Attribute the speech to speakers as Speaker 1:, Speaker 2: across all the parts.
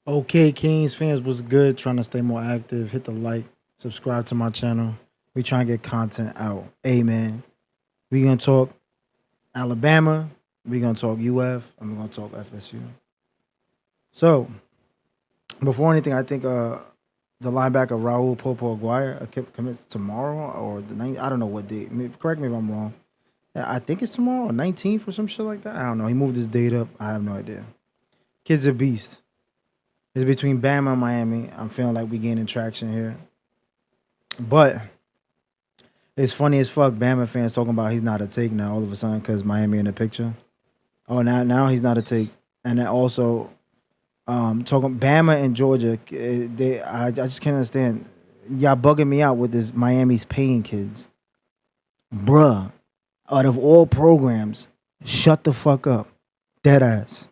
Speaker 1: Okay, Kings fans, was good? Trying to stay more active. Hit the like, subscribe to my channel. We trying to get content out. Amen. We gonna talk Alabama. We gonna talk UF, and we gonna talk FSU. So before anything, I think the linebacker Raul Popo Aguirre commits tomorrow or the ninth. I don't know what date. Correct me if I'm wrong. Yeah, I think it's tomorrow, 19th or some shit like that. I don't know. He moved his date up. I have no idea. Kid's a beast. It's between Bama and Miami. I'm feeling like we gaining traction here. But it's funny as fuck. Bama fans talking about he's not a take now all of a sudden because Miami in the picture. Oh, now he's not a take. And then also talking Bama and Georgia. I just can't understand. Y'all bugging me out with this Miami's paying kids, bruh. Out of all programs, shut the fuck up, dead ass.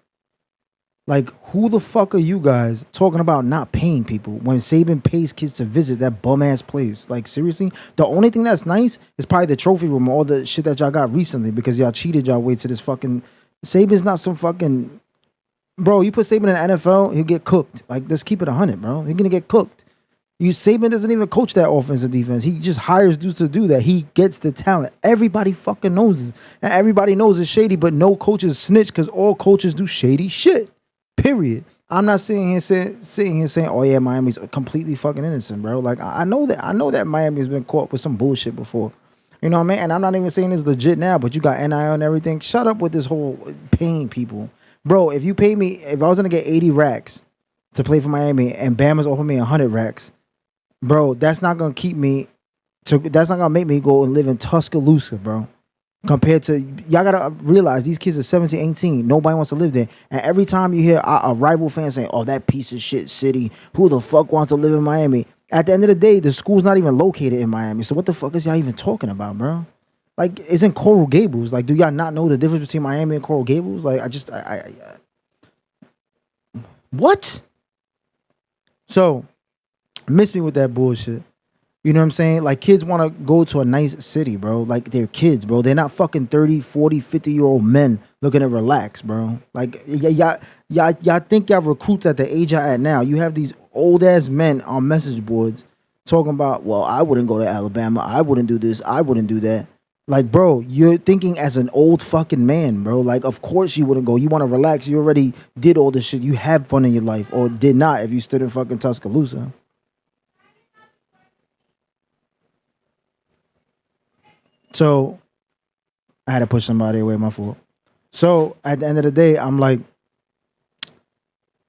Speaker 1: Like, who the fuck are you guys talking about not paying people when Saban pays kids to visit that bum ass place? Like, seriously? The only thing that's nice is probably the trophy room, all the shit that y'all got recently because y'all cheated y'all way to this fucking. Saban's not some fucking. Bro, you put Saban in the NFL, he'll get cooked. Like, let's keep it 100, bro. He's gonna get cooked. Saban doesn't even coach that offense and defense. He just hires dudes to do that. He gets the talent. Everybody fucking knows it. And everybody knows it's shady, but no coaches snitch because all coaches do shady shit. Period. I'm not sitting here saying, oh yeah, Miami's completely fucking innocent, bro. Like I know that Miami has been caught with some bullshit before. You know what I mean? And I'm not even saying it's legit now, but you got NIL and everything. Shut up with this whole paying people. Bro, if you pay me, if I was gonna get 80 racks to play for Miami and Bama's offering me 100 racks, bro, that's not gonna that's not gonna make me go and live in Tuscaloosa, bro. Compared to y'all gotta realize these kids are 17, 18. Nobody wants to live there. And every time you hear a rival fan saying, oh, that piece of shit city, who the fuck wants to live in Miami? At the end of the day, the school's not even located in Miami. So what the fuck is y'all even talking about, bro? Like, it's in Coral Gables. Like, do y'all not know the difference between Miami and Coral Gables? Like, what? So, miss me with that bullshit. You know what I'm saying? Like, kids want to go to a nice city, bro. Like, they're kids, bro. They're not fucking 30, 40, 50-year-old men looking to relax, bro. Like, y'all think y'all recruits at the age y'all at now. You have these old-ass men on message boards talking about, well, I wouldn't go to Alabama. I wouldn't do this. I wouldn't do that. Like, bro, you're thinking as an old fucking man, bro. Like, of course you wouldn't go. You want to relax. You already did all this shit. You had fun in your life. Or did not if you stood in fucking Tuscaloosa. So I had to push somebody away, my fault. So at the end of the day, I'm like,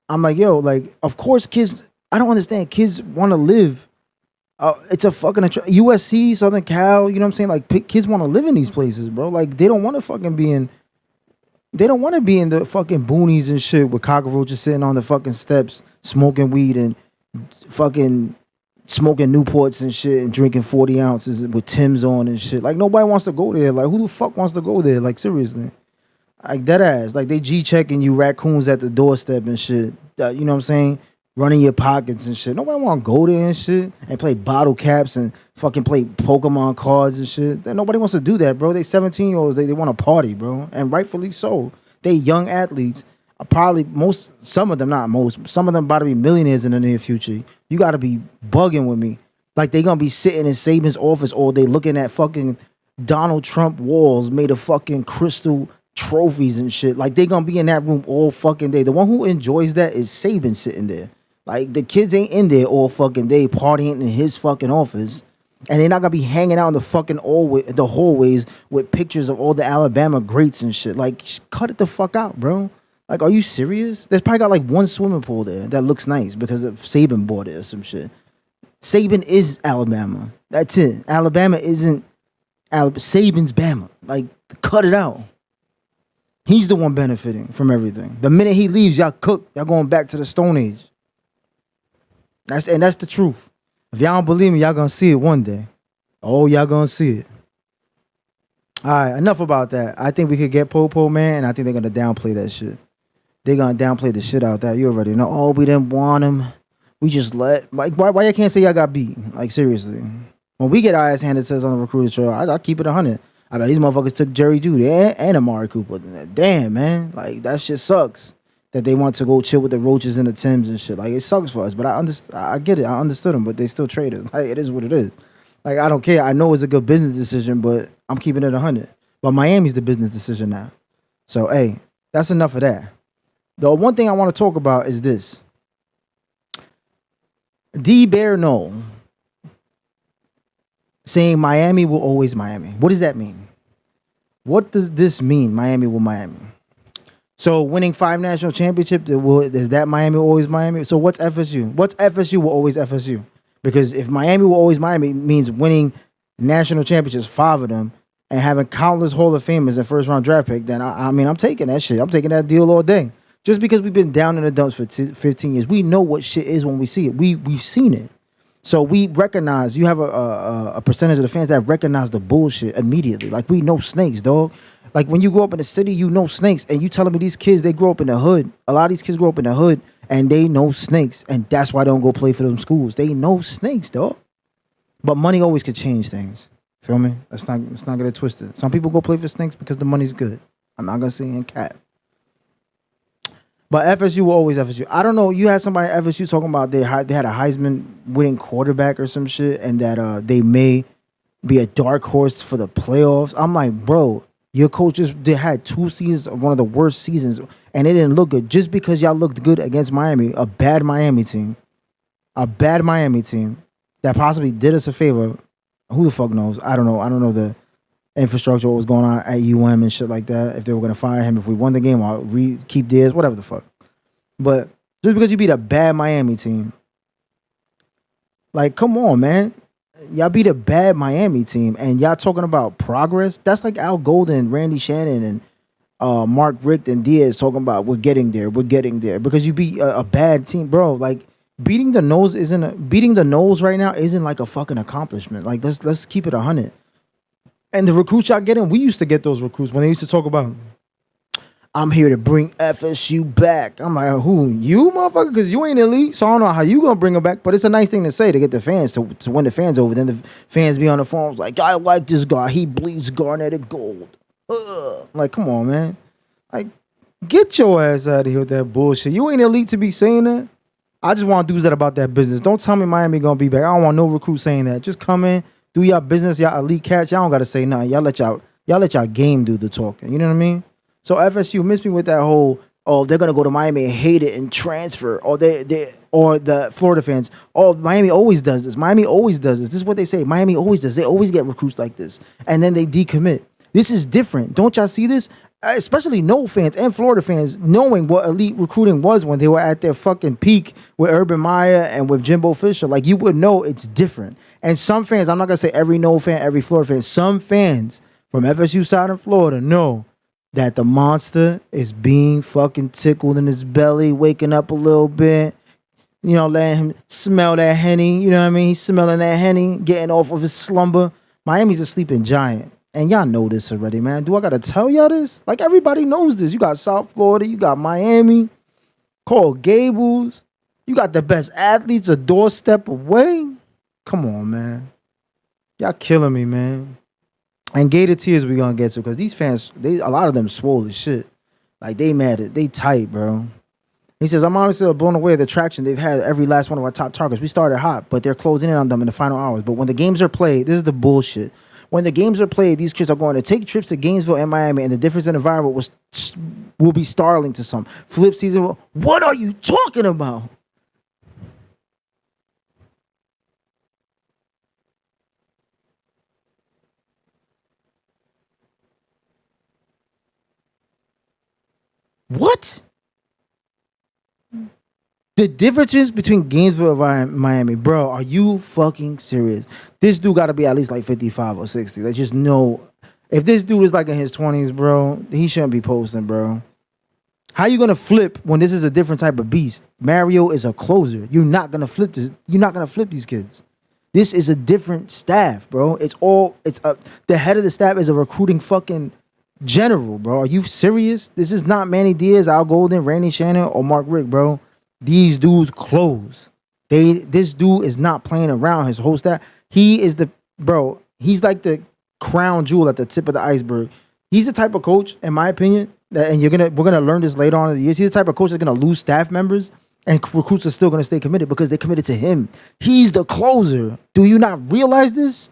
Speaker 1: yo, like, of course, kids. I don't understand. Kids want to live. It's a fucking USC, Southern Cal. You know what I'm saying? Like, kids want to live in these places, bro. Like, they don't want to fucking be in. They don't want to be in the fucking boonies and shit with cockroaches sitting on the fucking steps, smoking weed and fucking smoking Newports and shit and drinking 40 ounces with Tim's on and shit. Like, nobody wants to go there. Like, who the fuck wants to go there? Like, seriously. Like, dead ass. Like, they G-checking you raccoons at the doorstep and shit. You know what I'm saying? Running your pockets and shit. Nobody want to go there and shit and play bottle caps and fucking play Pokemon cards and shit. Nobody wants to do that, bro. They 17-year-olds. They want to party, bro. And rightfully so. They young athletes. Probably some of them, not most, some of them about to be millionaires in the near future. You got to be bugging with me. Like, they going to be sitting in Saban's office all day looking at fucking Donald Trump walls made of fucking crystal trophies and shit. Like, they going to be in that room all fucking day. The one who enjoys that is Saban sitting there. Like, the kids ain't in there all fucking day partying in his fucking office. And they're not going to be hanging out in the fucking the hallways with pictures of all the Alabama greats and shit. Like, cut it the fuck out, bro. Like, are you serious? There's probably got like one swimming pool there that looks nice because of Saban bought it or some shit. Saban is Alabama. That's it. Alabama isn't Saban's Bama. Like, cut it out. He's the one benefiting from everything. The minute he leaves, y'all cook. Y'all going back to the Stone Age. That's the truth. If y'all don't believe me, y'all gonna see it one day. Oh, y'all gonna see it. All right, enough about that. I think we could get Popo, man, and I think they're gonna downplay that shit. They're gonna downplay the shit out that. You already know. Oh, we didn't want him. We just like why you can't say y'all got beat? Like, seriously. When we get our ass handed to us on the recruiter show, I keep it 100. I bet these motherfuckers took Jerry Judy and Amari Cooper. Damn, man. Like, that shit sucks. that they want to go chill with the Roaches and the Tims and shit. Like, it sucks for us, but I get it. I understood them, but they still trade us. Like, it is what it is. Like, I don't care. I know it's a good business decision, but I'm keeping it 100. But Miami's the business decision now. So, hey, that's enough of that. The one thing I want to talk about is this. D. Bear Nole saying Miami will always Miami. What does that mean? What does this mean, Miami will Miami? So winning 5 national championships, is that Miami will always Miami? So what's FSU? What's FSU will always FSU? Because if Miami will always Miami means winning national championships, 5 of them, and having countless Hall of Famers and first round draft pick, then I mean, I'm taking that shit. I'm taking that deal all day. Just because we've been down in the dumps for 15 years, we know what shit is when we see it. We've seen it. So we recognize, you have a percentage of the fans that recognize the bullshit immediately. Like, we know snakes, dog. Like, when you grow up in the city, you know snakes. And you telling me these kids, they grow up in the hood. A lot of these kids grow up in the hood and they know snakes. And that's why they don't go play for them schools. They know snakes, dog. But money always could change things. Feel me? Let's not get it twisted. Some people go play for snakes because the money's good. I'm not going to say in cap. But FSU will always FSU. I don't know. You had somebody at FSU talking about they had a Heisman winning quarterback or some shit, and that they may be a dark horse for the playoffs. I'm like, bro, your coaches had 2 seasons of one of the worst seasons, and it didn't look good. Just because y'all looked good against Miami, a bad Miami team that possibly did us a favor. Who the fuck knows? I don't know. I don't know the infrastructure, what was going on at UM and shit like that. If they were going to fire him, if we won the game, or keep theirs, whatever the fuck. But just because you beat a bad Miami team, like, come on, man. Y'all beat a bad Miami team, and y'all talking about progress? That's like Al Golden, Randy Shannon, and Mark Richt and Diaz talking about we're getting there. Because you beat a bad team, bro. Like, beating the Noles right now isn't like a fucking accomplishment. Like, let's keep it 100. And the recruits y'all getting, we used to get those recruits when they used to talk about, I'm here to bring FSU back. I'm like, who? You, motherfucker? Because you ain't elite, so I don't know how you going to bring them back. But it's a nice thing to say to get the fans, to win the fans over. Then the fans be on the forums like, I like this guy. He bleeds garneted gold. Ugh. Like, come on, man. Like, get your ass out of here with that bullshit. You ain't elite to be saying that. I just want dudes that about that business. Don't tell me Miami going to be back. I don't want no recruit saying that. Just come in. Do y'all business, y'all elite cats. Y'all don't gotta say nothing. Y'all let y'all game do the talking. You know what I mean? So FSU missed me with that whole, oh, they're gonna go to Miami and hate it and transfer, or or the Florida fans, oh, Miami always does this. This is what they say. Miami always does. They always get recruits like this, and then they decommit. This is different. Don't y'all see this? Especially Nole fans and Florida fans, knowing what elite recruiting was when they were at their fucking peak with Urban Meyer and with Jimbo Fisher. Like, you would know it's different. And some fans, I'm not going to say every Nole fan, every Florida fan, some fans from FSU side of Florida know that the monster is being fucking tickled in his belly, waking up a little bit, you know, letting him smell that Henny. You know what I mean? He's smelling that Henny, getting off of his slumber. Miami's a sleeping giant. And y'all know this already, man. Do I gotta tell y'all this? Like, everybody knows this. You got South Florida, you got Miami, Coral Gables. You got the best athletes a doorstep away. Come on, man. Y'all killing me, man. And Gator tears we gonna get to, because these fans, a lot of them swole as shit. Like, they mad at, they tight, bro. He says, I'm honestly blown away at the traction they've had every last one of our top targets. We started hot, but they're closing in on them in the final hours. But when the games are played, this is the bullshit. When the games are played, these kids are going to take trips to Gainesville and Miami, and the difference in environment will be startling to some. Flip season, what are you talking about? What? The differences between Gainesville and Miami, bro, are you fucking serious? This dude got to be at least like 55 or 60. Like, just know, if this dude is like in his 20s, bro, he shouldn't be posting, bro. How you gonna flip when this is a different type of beast? Mario is a closer. You're not gonna flip this. You're not gonna flip these kids. This is a different staff, bro. The head of the staff is a recruiting fucking general, bro. Are you serious? This is not Manny Diaz, Al Golden, Randy Shannon, or Mark Richt, bro. These dudes close. This dude is not playing around. His whole staff. He is he's like the crown jewel at the tip of the iceberg. He's the type of coach, in my opinion, And we're gonna learn this later on in the years. He's the type of coach that's gonna lose staff members, and recruits are still gonna stay committed because they're committed to him. He's the closer. Do you not realize this?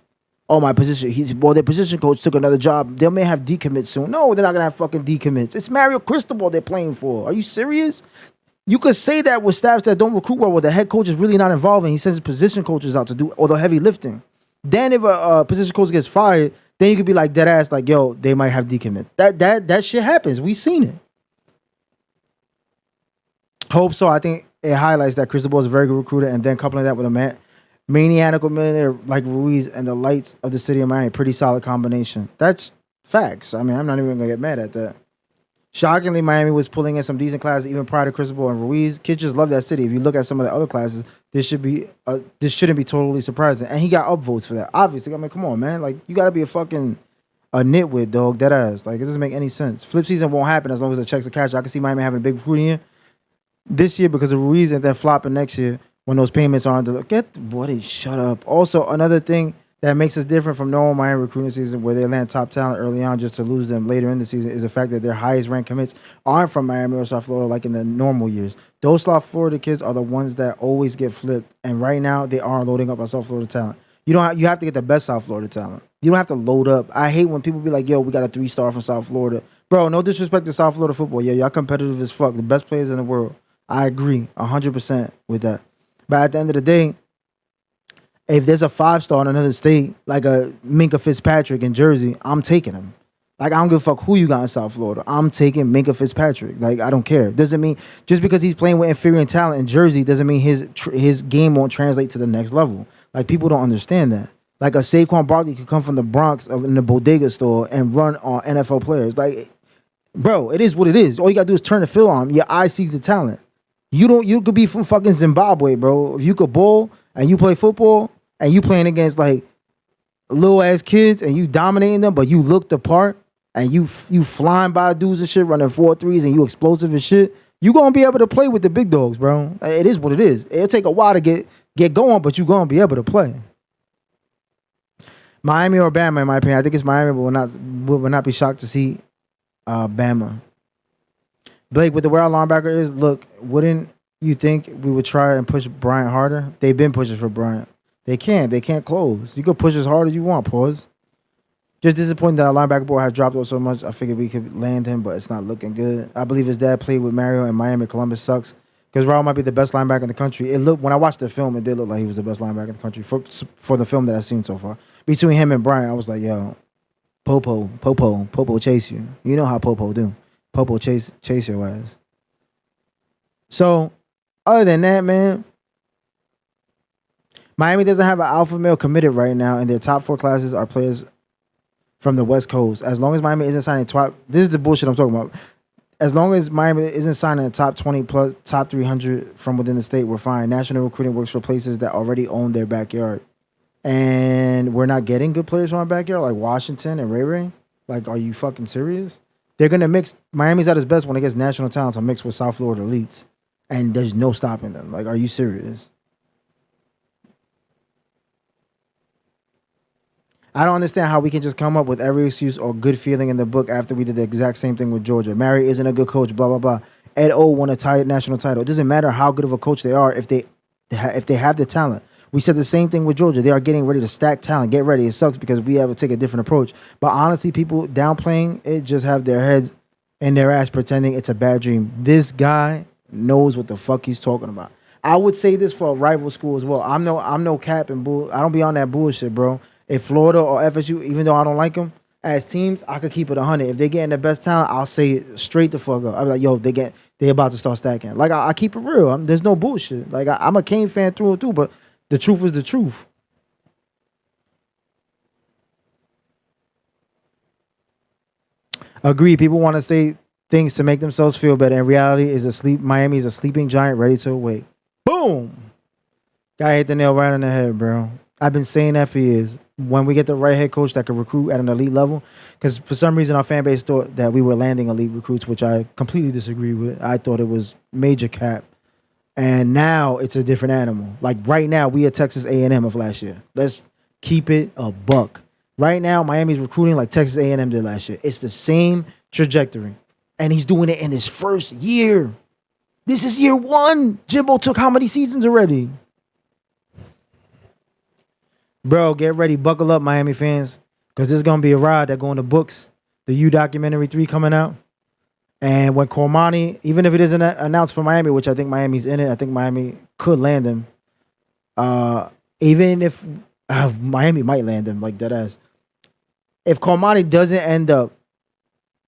Speaker 1: Oh, my position. Their position coach took another job. They may have decommits soon. No, they're not gonna have fucking decommits. It's Mario Cristobal they're playing for. Are you serious? You could say that with staffs that don't recruit well, where the head coach is really not involved, and he sends position coaches out to do all the heavy lifting. Then if a position coach gets fired, then you could be like dead ass, like, yo, they might have decommit. That shit happens. We've seen it. Hope so. I think it highlights that Cristobal is a very good recruiter, and then coupling that with a maniacal millionaire like Ruiz and the lights of the city of Miami, pretty solid combination. That's facts. I mean, I'm not even gonna get mad at that. Shockingly, Miami was pulling in some decent classes even prior to Cristobal and Ruiz. Kids just love that city. If you look at some of the other classes, this shouldn't be totally surprising. And he got upvotes for that. Obviously, I mean, come on, man. Like, you gotta be a nitwit, dog. Dead ass. Like, it doesn't make any sense. Flip season won't happen as long as the checks are cashed. I can see Miami having a big recruiting year this year because of Ruiz, and then flopping next year when those payments aren't shut up. Also, another thing that makes us different from normal Miami recruiting season, where they land top talent early on just to lose them later in the season, is the fact that their highest ranked commits aren't from Miami or South Florida like in the normal years. Those South Florida kids are the ones that always get flipped, and right now they are loading up on South Florida talent. You have to get the best South Florida talent. You don't have to load up. I hate when people be like, yo, we got a 3-star from South Florida. Bro, no disrespect to South Florida football. Yeah, y'all competitive as fuck. The best players in the world. I agree 100% with that. But at the end of the day, if there's a 5-star in another state, like a Minka Fitzpatrick in Jersey, I'm taking him. Like, I don't give a fuck who you got in South Florida. I'm taking Minka Fitzpatrick. Like, I don't care. Doesn't mean just because he's playing with inferior talent in Jersey doesn't mean his game won't translate to the next level. Like, people don't understand that. Like, a Saquon Barkley could come from the Bronx in the bodega store and run on NFL players. Like, bro, it is what it is. All you gotta do is turn the field on. Your eye sees the talent. You could be from fucking Zimbabwe, bro. If you could bowl and you play football and you playing against like little ass kids and you dominating them, but you look the part and you flying by dudes and shit, running 4.3s and you explosive and shit, you gonna be able to play with the big dogs, bro. It is what it is. It'll take a while to get going, but you gonna be able to play. Miami or Bama, in my opinion. I think it's Miami, but will not be shocked to see Bama. Blake, with the way our linebacker is, look, wouldn't you think we would try and push Bryant harder? They've been pushing for Bryant. They can't close. You could push as hard as you want, pause. Just disappointing that our linebacker board has dropped off so much. I figured we could land him, but it's not looking good. I believe his dad played with Mario in Miami. Columbus sucks. Because Raul might be the best linebacker in the country. When I watched the film, it did look like he was the best linebacker in the country for the film that I've seen so far. Between him and Bryant, I was like, yo, Popo chase you. You know how Popo do. Popo chase your ass. So, other than that, man, Miami doesn't have an alpha male committed right now, and their top 4 classes are players from the West Coast. As long as Miami isn't signing this is the bullshit I'm talking about. As long as Miami isn't signing a top 20 plus top 300 from within the state, we're fine. National recruiting works for places that already own their backyard. And we're not getting good players from our backyard, like Washington and Ray Ray. Like, are you fucking serious? They're going to mix. Miami's at its best when it gets national talent to mix with South Florida elites. And there's no stopping them. Like, are you serious? I don't understand how we can just come up with every excuse or good feeling in the book after we did the exact same thing with Georgia. Mary isn't a good coach, blah, blah, blah. Ed O won a national title. It doesn't matter how good of a coach they are if they have the talent. We said the same thing with Georgia. They are getting ready to stack talent. Get ready. It sucks because we have to take a different approach. But honestly, people downplaying it just have their heads in their ass pretending it's a bad dream. This guy knows what the fuck he's talking about. I would say this for a rival school as well. I'm no cap and bull. I don't be on that bullshit, bro. If Florida or FSU, even though I don't like them as teams, I could keep it 100. If they getting the best talent, I'll say it straight the fuck up. I'll be like, yo, they about to start stacking. Like, I keep it real. There's no bullshit. Like, I'm a Kane fan through and through, but the truth is the truth. Agree. People want to say things to make themselves feel better. In reality, Miami is a sleeping giant ready to awake. Boom. Guy hit the nail right on the head, bro. I've been saying that for years. When we get the right head coach that can recruit at an elite level, because for some reason our fan base thought that we were landing elite recruits, which I completely disagree with. I thought it was major cap. And now it's a different animal. Like right now, we are Texas A&M of last year. Let's keep it a buck. Right now, Miami's recruiting like Texas A&M did last year. It's the same trajectory. And he's doing it in his first year. This is year 1. Jimbo took how many seasons already? Bro, get ready. Buckle up, Miami fans. Because there's going to be a ride that go in the books. The U documentary 3 coming out. And when Cormani, even if it isn't announced for Miami, which I think Miami's in it, I think Miami could land him. Even if Miami might land him, like that ass. If Cormani doesn't end up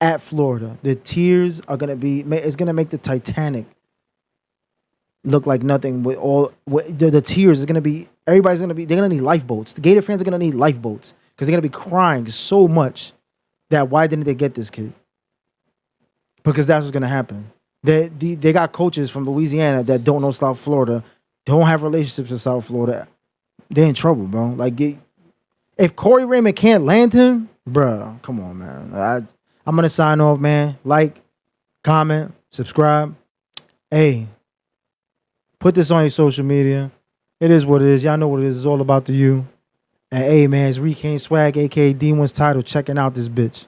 Speaker 1: at Florida, the tears are going to be, it's going to make the Titanic look like nothing with all, the tears is going to be, everybody's going to be, they're going to need lifeboats. The Gator fans are going to need lifeboats because they're going to be crying so much that why didn't they get this kid? Because that's what's going to happen. They got coaches from Louisiana that don't know South Florida, don't have relationships with South Florida. They're in trouble, bro. Like, if Corey Raymond can't land him, bro, come on, man. I'm going to sign off, man. Like, comment, subscribe. Hey, put this on your social media. It is what it is. Y'all know what it is. It's all about the you. And hey, man, it's Recane Swag, a.k.a. D1's title, checking out this bitch.